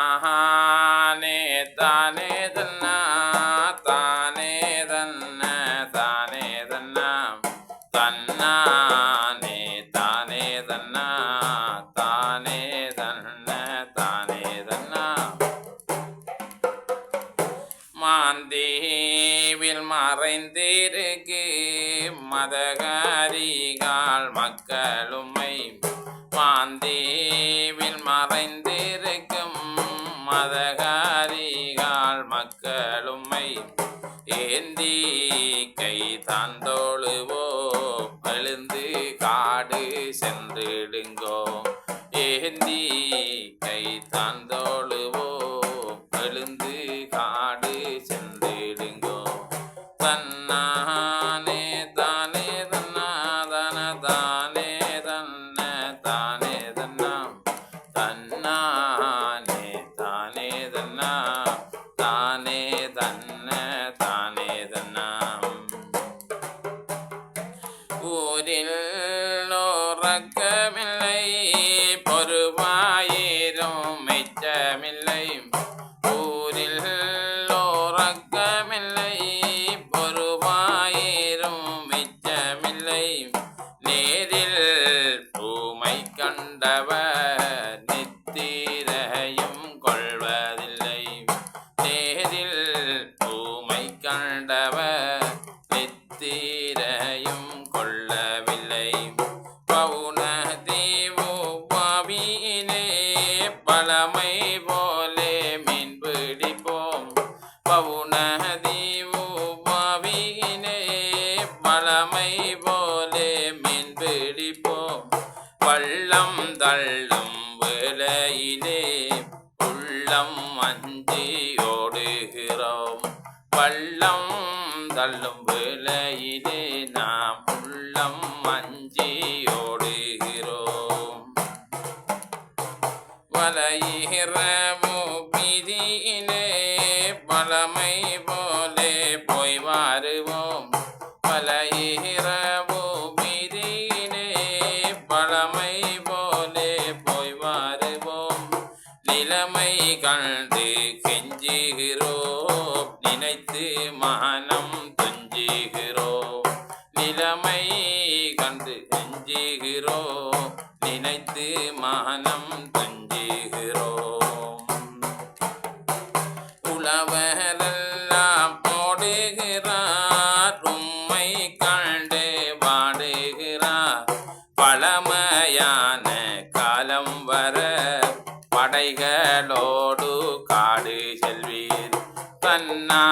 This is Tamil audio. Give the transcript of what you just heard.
தன்னானே தானே தன்னா தானே தன்ன தானே தன்னா தன்னானே தானே தன்னா தானே தன்ன தானே தன்னா மாந்தீவில் மறைந்திருக்கு மதகாரிகால் மக்களுமை மாந்தீவில் மறைந்திருக்கும் மதகாரிகால் மக்களுமை ஏந்தி கை தாந்தோழுவோ எழுந்து காடு சென்றிடுங்கோ ஏந்தி கை தாந்தோழுவோ எழுந்து காடு சென்றிடுங்கோ தன்னானே தானே தன்னா தன தானே தன்ன தானே தன்னா தன்னானே தானே தன்னா தானே தன்ன தானே தன்னா ஊரில் உறக்கமில்லை பொறுவாயிரும் மெச்சமில்லை ஊரில் உறக்கமில்லை பொறுவாயிரும் மெச்சமில்லை நேரில் பூமை கண்டவர் நித்திரையும் கொள்வதில்லை நேரில் பூமை கண்டவர் நித்திரையும் கொள்ளவில்லை பவுன தீவு பாவியிலே பழமை போலே மீன் பிடிப்போம் பவுன தீவு பாவியிலே பழமை போலே மீன் பிடிப்போம் பள்ளம் தள்ளும் வேளையிலே உள்ளம் அஞ்சி ஓடுகிறோம் பள்ளம் தள்ளும் வேளையிலே நாம் உள்ளம் அஞ்சி ஓடுகிறோம் வலையிறவு பிதியிலே பழமை போலே போய் வாருவோம் வலையிறவு பிதியிலே பழமை போலே போய் வாருவோம் நிலைமை கண்டு கெஞ்சுகிறோம் நினைத்து மனம் துஞ்சுகிறோம் நிலைமை கண்டு கெஞ்சுகிறோம் நினைத்து மனம் துஞ்சுகிறோம் உழவரெல்லாம் போடுகிறார் உம்மை கண்டு பாடுகிறார் பழமையான காலம் வர படைகளோடு காடு செல்வீர் தன்னா